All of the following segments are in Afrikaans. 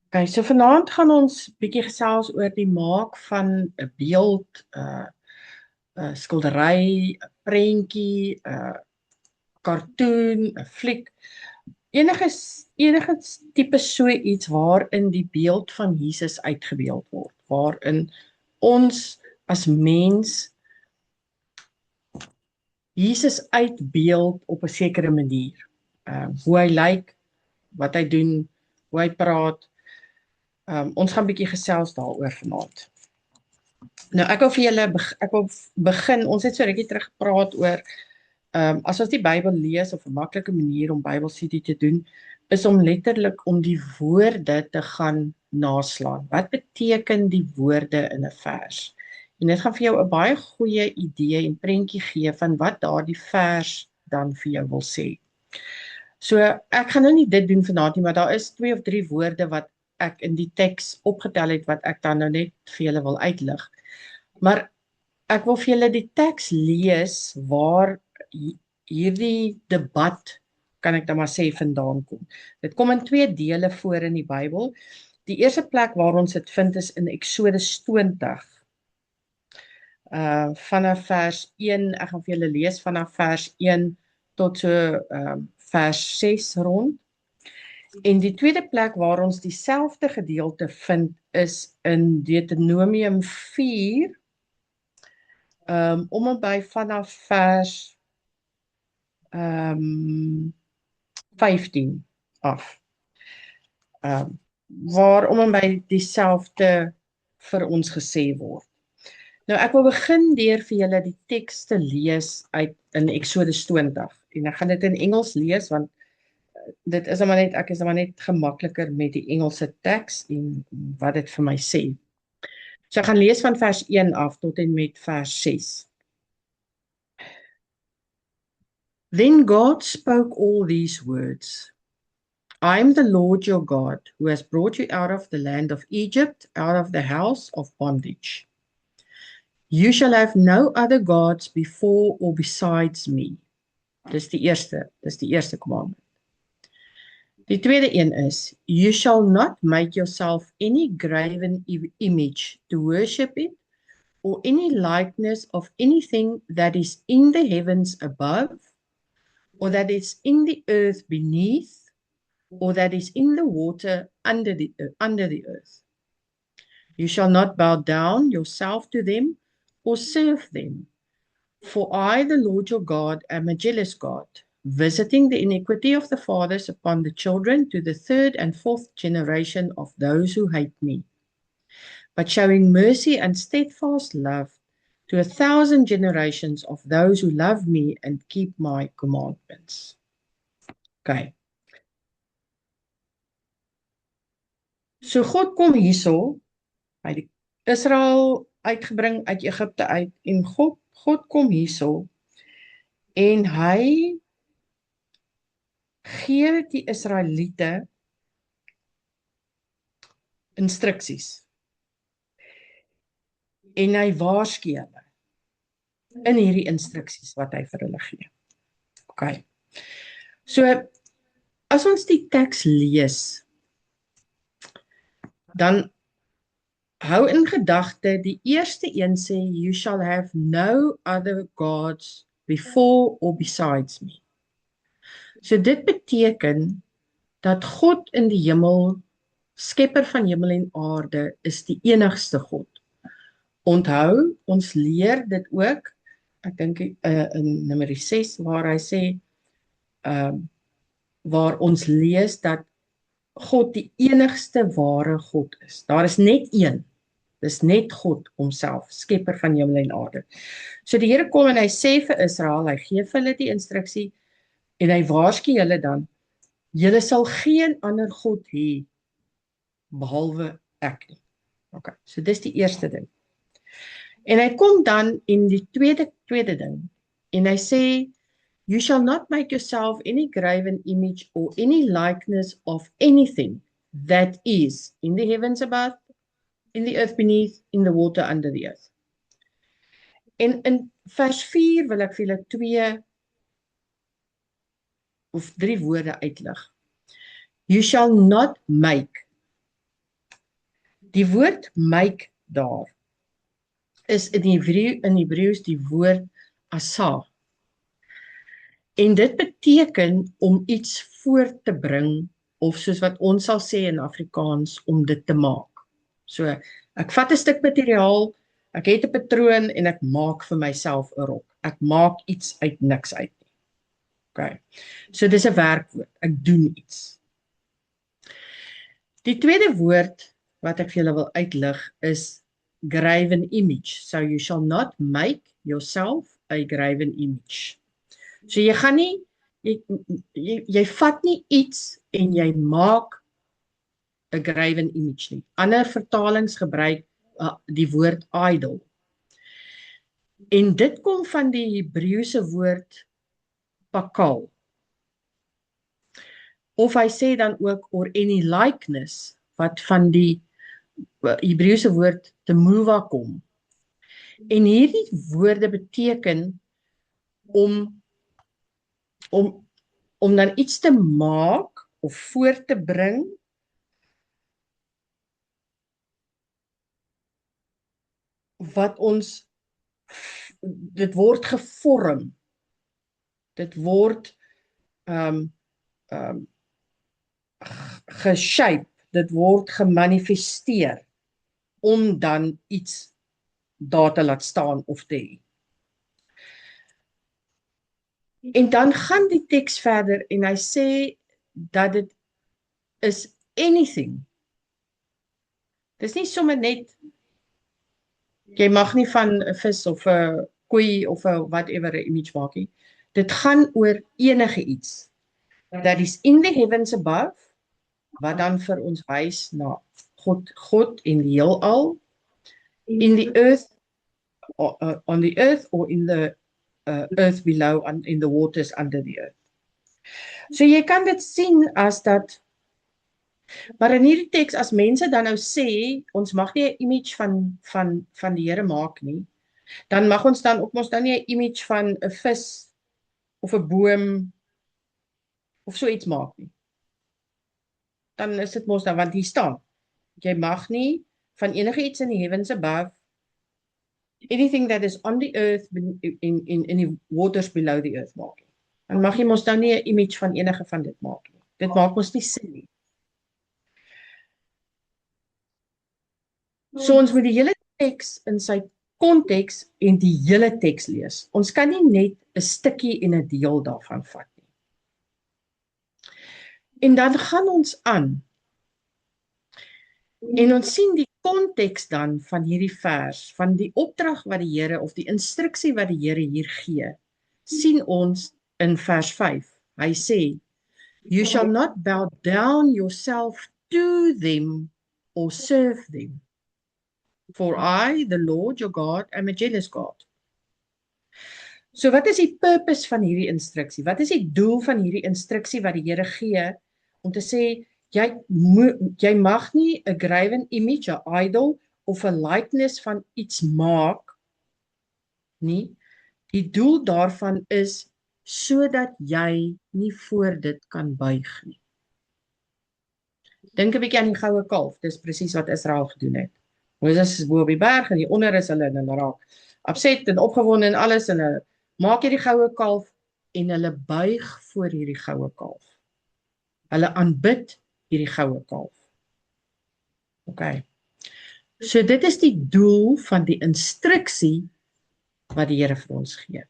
Okay, so vanaand gaan ons bietjie gesels oor die maak van 'n beeld, 'n skildery, 'n prentjie, 'n kartoon, 'n fliek, enige tipe so iets waarin die beeld van Jesus uitgebeeld word, waarin ons as mens Jesus uitbeeld op 'n sekere manier. Hoe hy lyk, wat hy doen, hoe hy praat. Ons gaan bietjie gesels daaroor vanaand. Nou ek wil begin. Ons het so rukkie terug gepraat oor as ons die Bybel lees of 'n maklike manier om Bybelstudie te doen is om letterlik om die woorde te gaan naslaan. Wat beteken die woorde in 'n vers? En dit gaan vir jou 'n baie goeie idee en prentjie gee van wat daardie vers dan vir jou wil sê. So ek gaan nou nie dit doen vanaand nie, maar daar is 2 of 3 woorde wat ek in die teks opgetel het wat ek dan nou net vir julle wil uitlig. Maar ek wil vir julle die teks lees waar hierdie debat, kan ek dan maar sê, vandaan kom. Dit kom in 2 dele voor in die Bybel. Die eerste plek waar ons dit vind is in Eksodus 20. Vanaf vers 1, ek gaan vir julle lees vanaf vers 1 tot so vers 6 rond. En die tweede plek waar ons dieselfde gedeelte vind is in Deuteronomium 4, om en by vanaf vers 15 af. Waar om en by dieselfde vir ons gesê word. Nou ek wil begin deur vir julle die teks te lees uit in Eksodus 20 en ek gaan dit in Engels lees want dit is maar net ek is maar net gemakliker met die Engelse teks en wat dit vir my sê. So ek gaan lees van vers 1 af tot en met vers 6. Then God spoke all these words. I am the Lord your God, who has brought you out of the land of Egypt, out of the house of bondage. You shall have no other gods before or besides me. Dis die eerste commandment. Die tweede een is, you shall not make yourself any graven image to worship it, or any likeness of anything that is in the heavens above, or that is in the earth beneath, or that is in the water under the earth. You shall not bow down yourself to them, or serve them. For I, the Lord your God, am a jealous God, visiting the iniquity of the fathers upon the children to the 3rd and 4th generation of those who hate me, but showing mercy and steadfast love to 1,000 generations of those who love me and keep my commandments. Okay. So God kom hierso, hy het Israel uitgebring uit Egipte uit en God kom hierso en hy gee die Israeliete instruksies en hy waarsku hulle in hierdie instruksies wat hy vir hulle gee. Okay. So as ons die teks lees, dan hou in gedagte die eerste een sê you shall have no other gods before or besides me. So dit beteken dat God in die hemel, skepper van hemel en aarde, is die enigste God. Onthou, ons leer dit ook, ek dink in Numeri 6 waar hy sê, waar ons lees dat God die enigste ware God is. Daar is net een. Dis net God homself, skepper van hemel en aarde. So die Here kom en hy sê vir Israel, hy gee vir hulle die instruksie en hy waarsku hulle dan, julle sal geen ander God hê behalwe ek nie. Okay, so dis die eerste ding. En hy kom dan in die tweede ding en hy sê, you shall not make yourself any graven image or any likeness of anything that is in the heavens above, in the earth beneath, in the water under the earth. En in vers 4 wil ek vir julle 2 of 3 woorde uitlig. You shall not make. Die woord make daar is in Hebreëus die woord asa. En dit beteken om iets voor te bring, of soos wat ons sal sê in Afrikaans, om dit te maak. So, ek vat 'n stuk materiaal, ek het 'n patroon en ek maak vir myself 'n rok. Ek maak iets uit niks uit nie. Okay. So dis 'n werkwoord. Ek doen iets. Die tweede woord wat ek vir julle wil uitlig is graven image. So you shall not make yourself a graven image. So jy gaan nie, jy vat nie iets en jy maak 'n graven image nie. Ander vertalings gebruik die woord idol. En dit kom van die Hebreëse woord pakal. Of hy sê dan ook or any likeness, wat van die Hebreëse woord temuwa kom. En hierdie woorde beteken om dan iets te maak of voor te bring wat ons, dit word gevorm, dit word geshape, dit word gemanifesteer om dan iets daar te laat staan of te hê. En dan gaan die teks verder en hy sê dat dit is anything. Dis nie sommer net, jy mag nie van 'n vis of 'n koei of 'n whatever 'n image maak nie. Dit gaan oor enige iets. That is in the heavens above, wat dan vir ons wys na God en die heelal, in the earth, on the earth or in the earth below, in the waters under the earth. So jy kan dit sien as dat, maar in hierdie teks, as mense dan nou sê, ons mag nie 'n image van die Here maak nie, dan mag ons dan ook mos dan nie 'n image van 'n vis of 'n boom of so iets maak nie. Dan is dit mos dan, want hier staan, jy mag nie van enige iets in die heavens above, anything that is on the earth, in the waters below the earth maak nie. Dan mag jy mos dan nie 'n image van enige van dit maak nie. Dit maak mos nie sin nie. So ons moet die hele teks in sy konteks en die hele teks lees. Ons kan nie net 'n stukkie en 'n deel daarvan vat nie. En dan gaan ons aan. En ons sien die konteks dan van hierdie vers, van die opdrag wat die Here of die instruksie wat die Here hier gee, sien ons in vers 5. Hy sê, you shall not bow down yourself to them or serve them. For I, the Lord your God, am a jealous God. So wat is die purpose van hierdie instruksie? Wat is die doel van hierdie instruksie wat die Here gee om te sê, jy mag nie 'n graven image, 'n idol of 'n likeness van iets maak nie. Die doel daarvan is sodat jy nie voor dit kan buig nie. Dink 'n bietjie aan die goue kalf. Dis presies wat Israel gedoen het. Moses is bo op die berg en onder is hulle en hulle raak upset en opgewonde en alles en hulle maak hierdie goue kalf en hulle buig voor hierdie goue kalf. Hulle aanbid hierdie goue kalf. Okay. So dit is die doel van die instruksie wat die Here vir ons gee.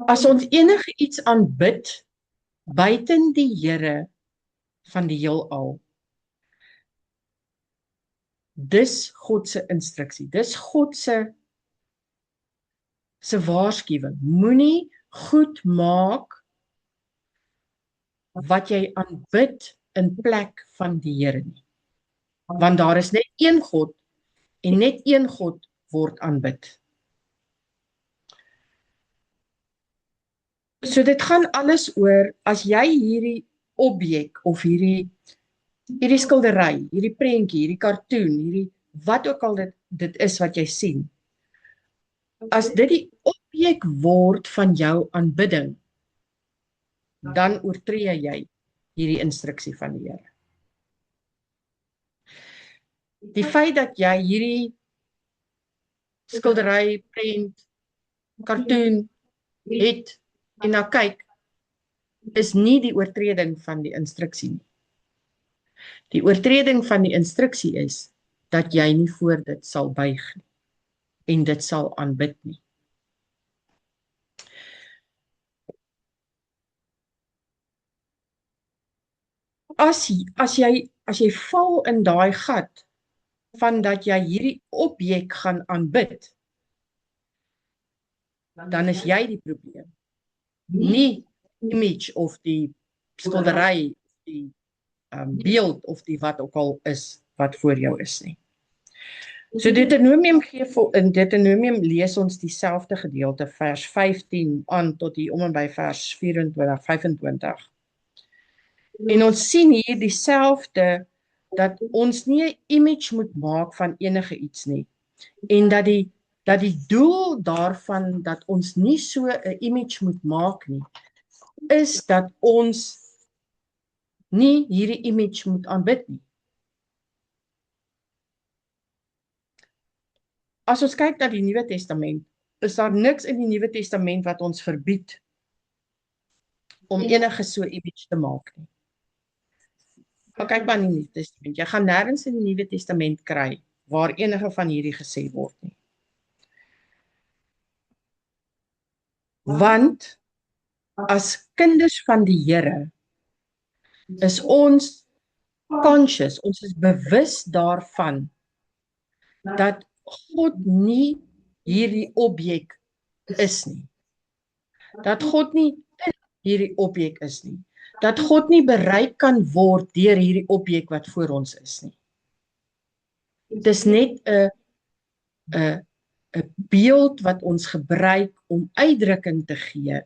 As ons enige iets aanbid buiten die Here van die heelal, dis God se instruksie, dis God se waarskuwing. Moenie goed maak wat jy aanbid in plek van die Here nie. Want daar is net een God en net een God word aanbid. So dit gaan alles oor, as jy hierdie objek of hierdie skildery, hierdie prentjie, hierdie cartoon, hierdie wat ook al dit is wat jy sien, as dit die objek word van jou aanbidding, dan oortree jy hierdie instruksie van die Here. Die feit dat jy hierdie skildery, prent, cartoon het en na kyk, is nie die oortreding van die instruksie nie. Die oortreding van die instruksie is dat jy nie voor dit sal buig nie en dit sal aanbid nie. As jy val in daai gat van dat jy hierdie objek gaan aanbid, dan is jy die probleem. Nie image of die skildery, die beeld of die wat ook al is wat voor jou is nie. So Deuteronomium in Deuteronomium lees ons dieselfde gedeelte, vers 15 aan tot hier om en by vers 24, 25. En ons sien hier dieselfde, dat ons nie 'n image moet maak van enige iets nie. En dat die doel daarvan, dat ons nie so 'n image moet maak nie, is dat ons nie hierdie image moet aanbid nie. As ons kyk na die Nuwe Testament, is daar niks in die Nuwe Testament wat ons verbied om enige so image te maak nie. Maar kyk maar in die Nuwe Testament, jy gaan nêrens in die Nuwe Testament kry waar enige van hierdie gesê word nie. Want as kinders van die Here is ons conscious, ons is bewus daarvan dat God nie hierdie objek is nie. Dat God nie in hierdie objek is nie. Dat God nie bereik kan word deur hierdie objek wat voor ons is nie. Dit is net 'n beeld wat ons gebruik om uitdrukking te gee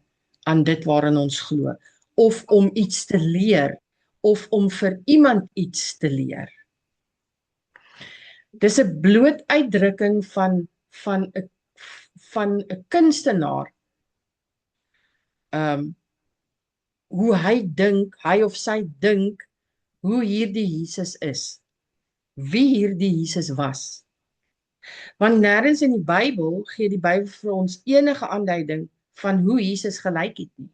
aan dit waarin ons glo, of om iets te leer, of om vir iemand iets te leer. Dis 'n bloot uitdrukking van 'n kunstenaar, hoe hy of sy dink, hoe hierdie Jesus is, wie hierdie Jesus was. Want nêrens in die Bybel gee die Bybel vir ons enige aanduiding van hoe Jesus gelyk het nie.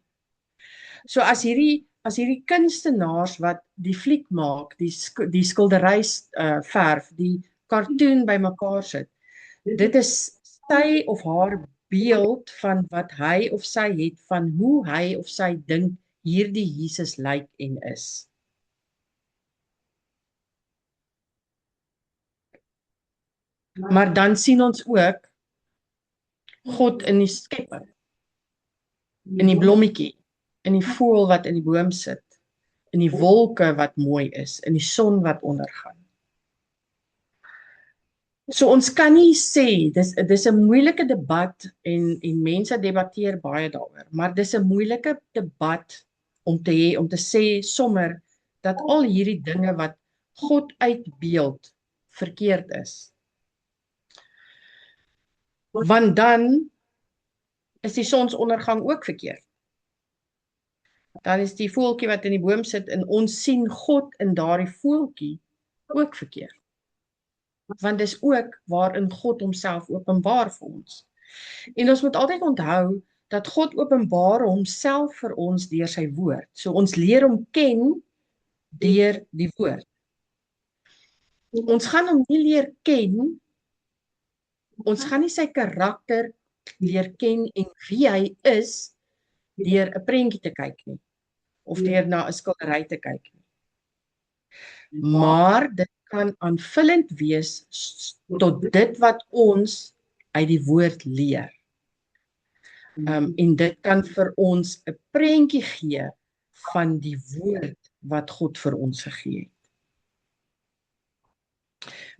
So as hierdie kunstenaars wat die fliek maak, die skildery verf, die cartoon bymekaar sit, dit is sy of haar beeld van wat hy of sy het, van hoe hy of sy dink hierdie Jesus lyk en is. Maar dan sien ons ook God in die skepping, in die blommetjie, in die voël wat in die boom sit, in die wolke wat mooi is, in die son wat ondergaan. So ons kan nie sê, dis 'n moeilike debat en mense debatteer baie daaroor, maar dis 'n moeilike debat om te hê, om te sê sommer dat al hierdie dinge wat God uitbeeld verkeerd is. Want dan is die sonsondergang ook verkeerd. Dan is die voeltjie wat in die boom sit en ons sien God in daardie voeltjie ook verkeerd. Want dis ook waarin God homself openbaar vir ons. En ons moet altyd onthou dat God openbaar homself vir ons deur sy woord. So ons leer hom ken deur die woord. Ons gaan hom nie leer ken, ons gaan nie sy karakter leer ken en wie hy is deur 'n prentjie te kyk nie, of deur na 'n skildery te kyk nie. Maar dit kan aanvullend wees tot dit wat ons uit die woord leer. En dit kan vir ons 'n prentjie gee van die woord wat God vir ons gegee het.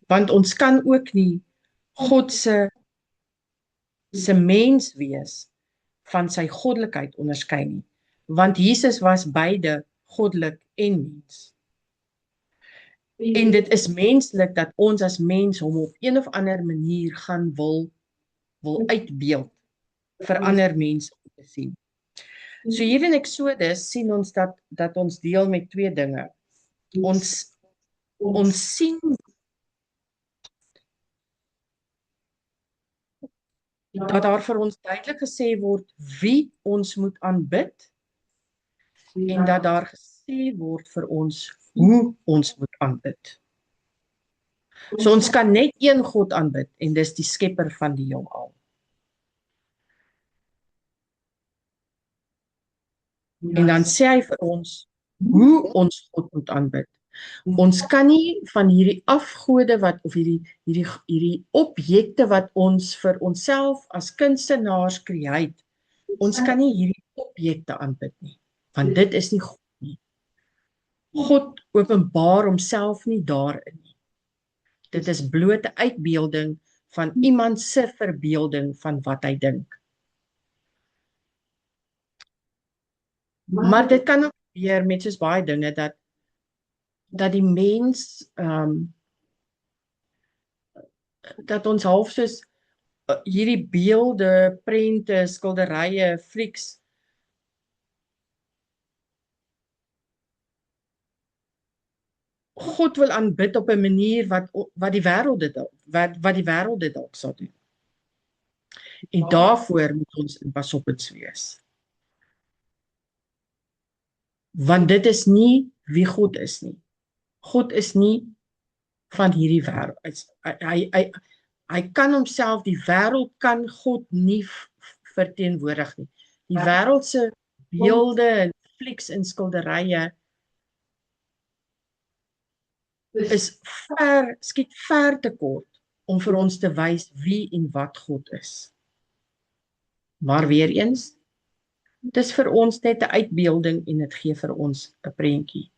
Want ons kan ook nie God se mens wees van sy goddelikheid onderskei nie, want Jesus was beide goddelik en mens. En dit is menslik dat ons as mens hom op een of ander manier gaan wil uitbeeld. vir ander mense om te sien. So hier in Exodus sien ons dat ons deel met twee dinge. Ons sien dat daar vir ons duidelik gesê word wie ons moet aanbid en dat daar gesê word vir ons hoe ons moet aanbid. So ons kan net een God aanbid en dis die skepper van die heelal. En dan sê hy vir ons hoe ons God moet aanbid. Ons kan nie van hierdie afgode wat of hierdie objekte wat ons vir onsself as kunstenaars create, ons kan nie hierdie objekte aanbid nie, want dit is nie God nie. God openbaar homself nie daarin nie. Dit is blote uitbeelding van iemand se verbeelding van wat hy dink. Maar dit kan ook gebeur met soos baie dinge dat die mens dat ons half soos hierdie beelde, prente, skilderye, flieks God wil aanbid op 'n manier wat die wêreld dit wat die wêreld dit dalk sal doen. En daarvoor moet ons pasopits wees. Want dit is nie wie God is nie. God is nie van hierdie wêreld. Hy kan homself, die wêreld kan God nie verteenwoordig nie. Die wêreld se beelde en flieks en skilderye skiet ver te kort om vir ons te wys wie en wat God is. Maar weer eens, dis vir ons net 'n uitbeelding en dit gee vir ons 'n prentjie.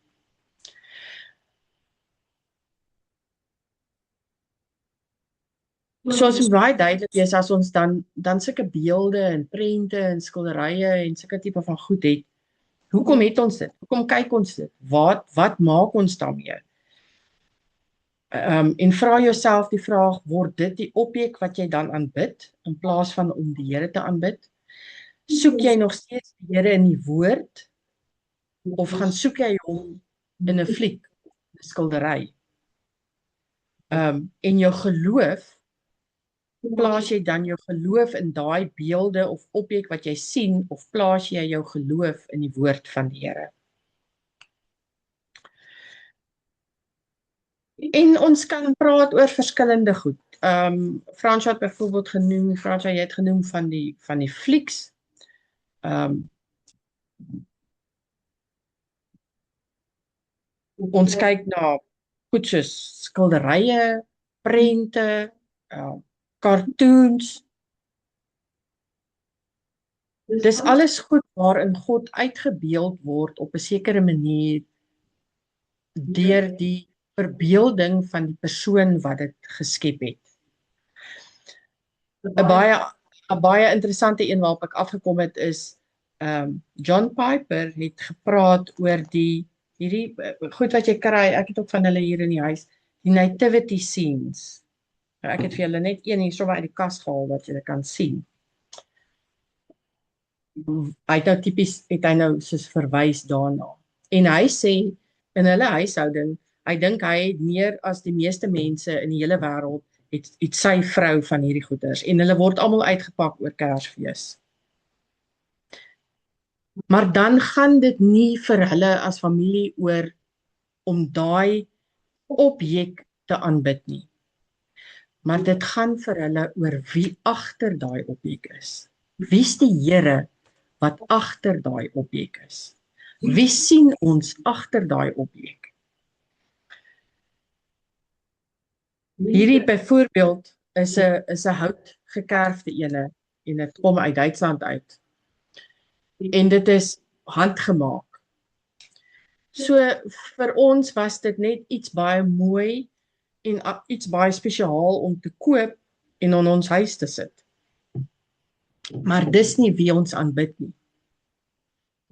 So as ons baie duidelik is as ons dan sulke beelde en prente en skilderye en sulke tipe van goed het, hoekom het ons dit? Hoekom kyk ons dit? Wat maak ons daarmee? En vra jouself die vraag, word dit die objek wat jy dan aanbid in plaas van om die Here te aanbid? Soek jy nog steeds die Here in die woord of gaan soek jy hom in 'n fliek, 'n skildery? En jou geloof, plaas jy dan jou geloof in daai beelde of objek wat jy sien of plaas jy jou geloof in die woord van die Here? En ons kan praat oor verskillende goed. Fransja het byvoorbeeld genoem, Fransja, jy het genoem van die flieks. Ons kyk na goed soos skilderye, prente, cartoons. Dis alles goed waarin God uitgebeeld word op 'n sekere manier deur die verbeelding van die persoon wat dit geskep het. 'n baie interessante een waarop ek afgekom het is John Piper het gepraat oor hierdie goed wat jy kry, ek het ook van hulle hier in die huis, die nativity scenes. Ek het vir julle net een hier so uit die kas gehaal wat jy kan sien. Hy het nou soos verwys daarna. En hy sê in hulle huishouding, hy dink hy het meer as die meeste mense in die hele wêreld het sy vrou van hierdie goeders en hulle word almal uitgepak oor Kersfees. Maar dan gaan dit nie vir hulle as familie oor om daai objek te aanbid nie. Maar dit gaan vir hulle oor wie agter daai objek is. Wie's die Here wat agter daai objek is? Wie sien ons agter daai objek? Hierdie byvoorbeeld is 'n houtgekerfde ene en dit kom uit Duitsland uit. En dit is handgemaak. So vir ons was dit net iets baie mooi en iets baie spesiaal om te koop en in ons huis te sit. Maar dis nie wie ons aanbid nie.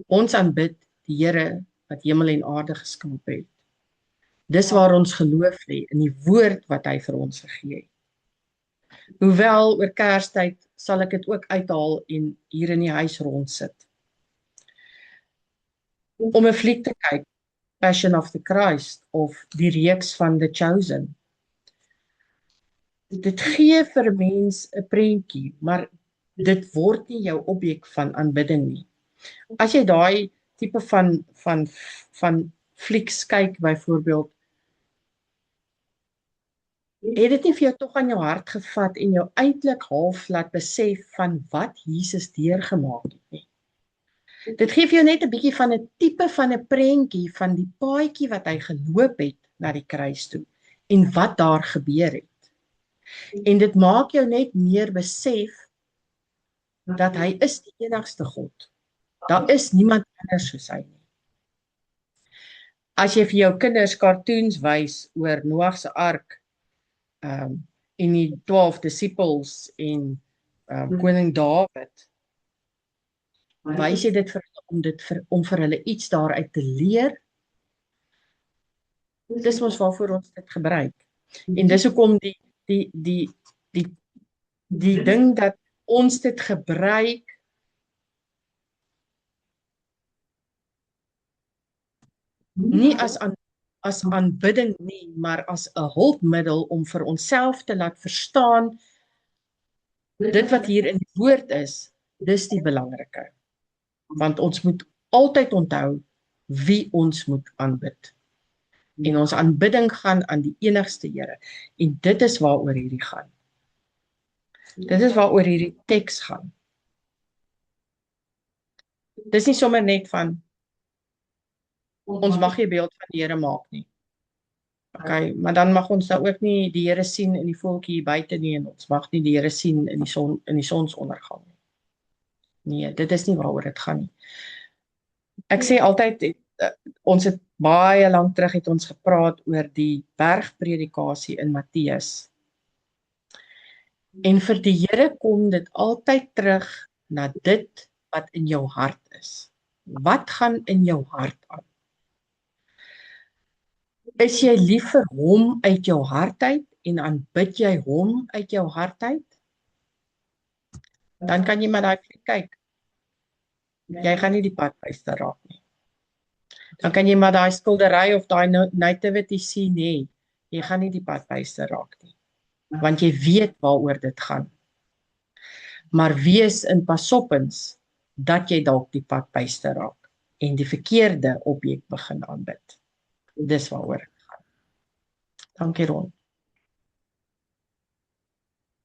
Ons aanbid die Here wat hemel en aarde geskaap het. Dis waar ons geloof lê, in die woord wat hy vir ons gegee het. Hoewel oor Kerstyd sal ek dit ook uithaal en hier in die huis rondsit. Om 'n fliek te kyk, Passion of the Christ of die reeks van The Chosen. Dit gee vir 'n mens 'n prentjie, maar dit word nie jou objek van aanbidding nie. As jy daai tipe van flieks kyk byvoorbeeld, het dit nie vir jou tog aan jou hart gevat en jou eintlik half laat besef van wat Jesus deurgemaak het nie. Dit gee vir jou net 'n bietjie van 'n tipe van 'n prentjie van die paadjie wat hy geloop het na die kruis toe en wat daar gebeur het. En dit maak jou net meer besef dat hy is die enigste God. Daar is niemand anders soos hy nie. As jy vir jou kinders cartoons wys oor Noag se ark, en die 12 disippels en koning Dawid, wys jy dit vir hulle om vir hulle iets daaruit te leer. Dis mos waarvoor ons dit gebruik. En dis hoekom die ding dat ons dit gebruik nie as aanbidding nie, maar as 'n hulpmiddel om vir onsself te laat verstaan dit wat hier in die woord is, dis die belangrike. Want ons moet altyd onthou wie ons moet aanbid. En ons aanbidding gaan aan die enigste Here. En dit is waaroor hierdie gaan. Dit is waaroor hierdie teks gaan. Dis nie sommer net van ons mag nie 'n beeld van die Here maak nie. Okay, maar dan mag ons nou ook nie die Here sien in die voeltjie hier buite nie en ons mag nie die Here sien in die sonsondergang nie. Nee, dit is nie waaroor dit gaan nie. Ek sê altyd, ons het baie lank terug het ons gepraat oor die bergpredikasie in Matteus. En vir die Here kom dit altyd terug na dit wat in jou hart is. Wat gaan in jou hart aan? Is jy lief vir hom uit jou hart uit en aanbid jy hom uit jou hart uit? Dan kan jy maar daai kyk. Jy gaan nie die padbyster raak nie. Dan kan jy maar daai skildery of daai nativity sien hê. Jy gaan nie die padbyster raak nie. Want jy weet waaroor dit gaan. Maar wees in pasoppens dat jy dalk die padbyster raak en die verkeerde objek begin aanbid. Dis waaroor dit gaan. Dankie Ron.